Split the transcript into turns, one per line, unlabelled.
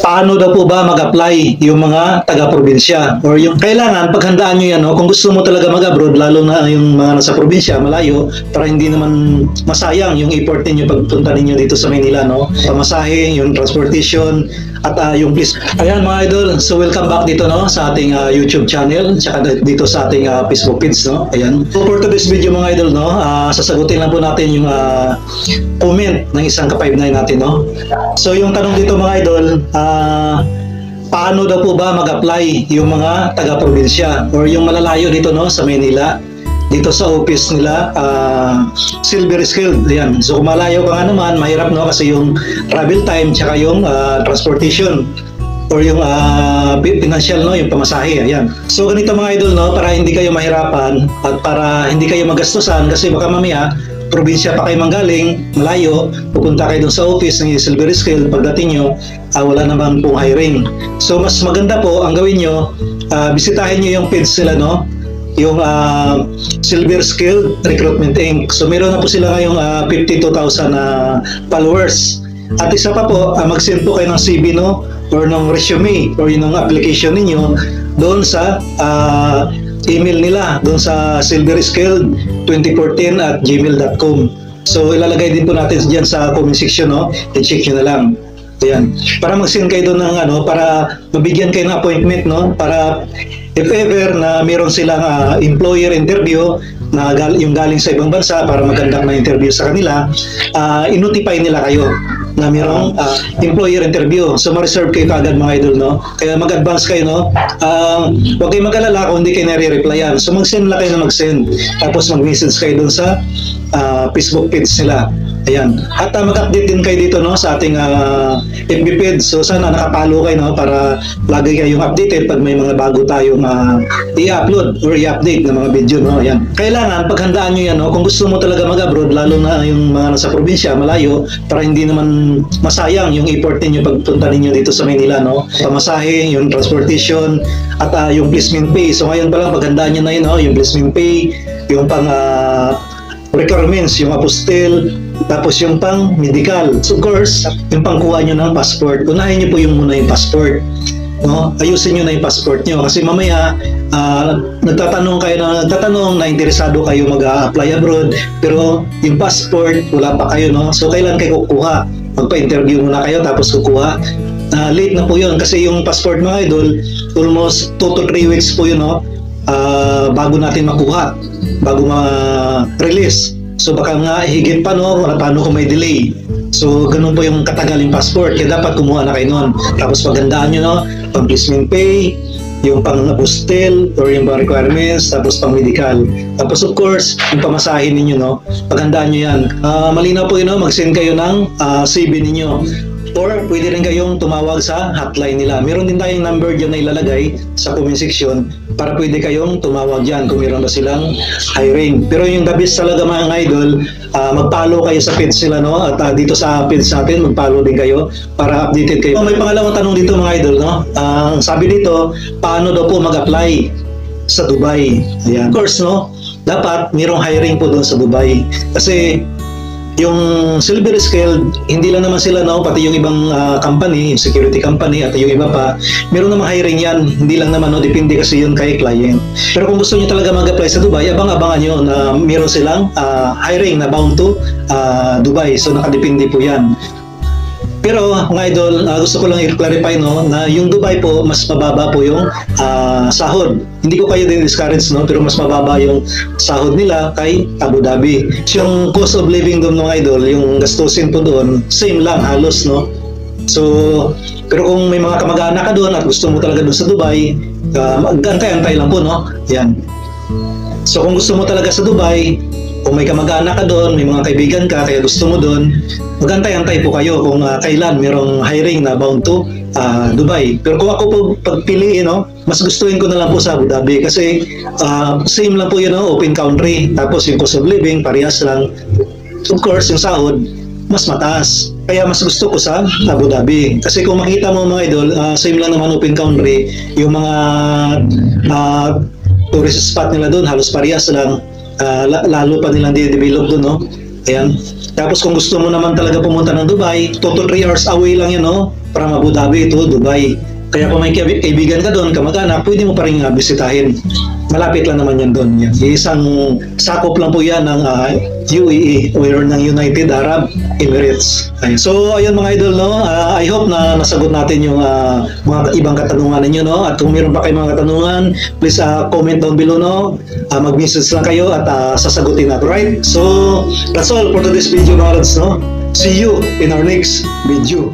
Paano daw po ba mag-apply yung mga taga-probinsya or yung kailangan paghandaan nyo yan, no? Kung gusto mo talaga mag-abroad, lalo na yung mga nasa probinsya, malayo, para hindi naman masayang yung effort ninyo pagpunta ninyo dito sa Manila, no? Pamasahe, yung transportation, at yung please. Ayan mga idol, so welcome back dito, no, sa ating YouTube channel, tsaka dito sa ating Facebook page, no? Ayan. So for today's video mga idol, no, sasagutin lang po natin yung comment ng isang ka-59 natin, no? So yung tanong dito mga idol, paano daw po ba mag-apply yung mga taga-probinsya or yung malalayo dito, no, sa Manila, dito sa office nila, silver skilled, yan. So kung malayo ka nga naman, mahirap, no, kasi yung travel time tsaka yung transportation or yung financial, no, yung pamasahe, ayan. So ganito mga idol, no, para hindi kayo mahirapan at para hindi kayo magastusan, kasi baka mamaya probinsya pa kayo manggaling, malayo, pupunta kayo dun sa office ng silver skill, pagdating nyo, wala naman pong hiring. So mas maganda po, ang gawin nyo, bisitahin nyo yung page sila, no, yung Silver Skill Recruitment Inc. So meron na po sila ngayong 52,000 followers. At isa pa po, mag-send po kayo ng CV, no, or ng resume or yung application ninyo doon sa email nila, doon sa silverskill2014@gmail.com. So ilalagay din po natin diyan sa comment section, no, i-check nyo na lang. Ayan. Para mag-send kayo doon ng para mabigyan kayo ng appointment, no, para if ever na meron silang employer interview na yung galing sa ibang bansa para mag-conduct na interview sa kanila, i-notify nila kayo na merong employer interview. So ma-reserve kayo kaagad mga idol, no? Kaya mag-advance kayo, no? Huwag kayo mag-alala kung hindi kayo nare-replyan. So mag-send lang kayo na mag-send. Tapos mag-message kayo dun sa Facebook page nila. Ayan. At mag-update din kayo dito, no, sa ating FB page. So sana nakapalo kayo, no, para lagi kayong updated pag may mga bago tayong i-upload or i-update ng mga video, no. Ayan. Kailangan paghandaan nyo yan, no, kung gusto mo talaga mag-abroad, lalo na yung mga nasa probinsya, malayo, para hindi naman masayang yung effort ninyo pagpunta ninyo dito sa Manila, no. Pamasahe, yung transportation, at yung placement pay. So ngayon pa lang paghandaan nyo na yun, no, yung placement pay, yung pang requirements, yung apostil, tapos yung pang medical. So of course, yung pangkuha nyo ng passport, unahin nyo po yung muna yung passport, no? Ayusin nyo na yung passport nyo kasi mamaya nagtatanong na interesado kayo mag-apply abroad pero yung passport wala pa kayo, no? So kailan kayo kukuha? Magpa-interview muna kayo tapos kukuha. Late na po yun kasi yung passport mga idol almost 2 to 3 weeks po yun, no? Bago natin makuha, bago ma-release. So baka nga higit pa, no, paano kung may delay. So ganun po yung katagal yung passport, kaya dapat kumuha na kayo nun. Tapos pagandaan nyo, no, pang placement pay, yung pang apostil or yung pang requirements, tapos pang medical. Tapos of course, yung pamasahin ninyo, no, pagandaan nyo yan. Malinaw po yun, no, mag-send kayo ng CV ninyo. Or pwede rin kayong tumawag sa hotline nila. Meron din tayong number dyan na ilalagay sa comment section para pwede kayong tumawag dyan kung meron ba silang hiring. Pero yung the best talaga mga idol, mag-follow kayo sa page sila, no? At dito sa page natin, mag-follow din kayo para updated kayo. May pangalawang tanong dito mga idol, no? Sabi dito, paano daw po mag-apply sa Dubai? Ayan. Of course, no? Dapat merong hiring po doon sa Dubai. Kasi yung Silver Skilled, hindi lang naman sila, no, pati yung ibang company, yung security company at yung iba pa, meron namang hiring yan. Hindi lang naman, no, depende kasi yun kay client. Pero kung gusto niyo talaga mag-apply sa Dubai, abang-abangan nyo na meron silang hiring na bound to Dubai. So nakadepende po yan. Pero mga idol, gusto ko lang i-clarify, no, na yung Dubai po, mas mababa po yung sahod. Hindi ko kayo din discourage, no, pero mas mababa yung sahod nila kay Abu Dhabi. Yung cost of living doon mga idol, yung gastusin po doon, same lang halos, no. So, pero kung may mga kamag-anak ka doon at gusto mo talaga doon sa Dubai, mag-antay-antay lang po, no. Yan. So kung gusto mo talaga sa Dubai, kung may kamag-anak ka doon, may mga kaibigan ka, kaya gusto mo doon, mag-antay-antay po kayo kung kailan merong hiring na bound to Dubai. Pero kung ako po pagpiliin, no, mas gustuin ko na lang po sa Abu Dhabi kasi same lang po yun, no, open country. Tapos yung cost of living, parehas lang. Of course, yung sahod, mas mataas. Kaya mas gusto ko sa Abu Dhabi. Kasi kung makita mo mga idol, same lang naman open country. Yung mga tourist spot nila doon, halos parehas lang. Lalo pa nilang di-develop doon, no? Ayan. Tapos kung gusto mo naman talaga pumunta ng Dubai, 2 to 3 hours away lang yun, no? From Abu Dhabi to Dubai. Kaya kung may kaibigan ka doon, kamag-anak, pwede mo pa rin bisitahin. Malapit lang naman yan doon. Yan. Isang sakop lang po yan ng UAE or ng United Arab Emirates. Ayun. So, ayun mga idol, no? I hope na nasagot natin yung mga ibang katanungan ninyo, no? At kung meron pa kayong mga katanungan, please comment down below, no? Mag-message lang kayo at sasagutin natin, right? So, that's all for today's video, mga lods, no? See you in our next video.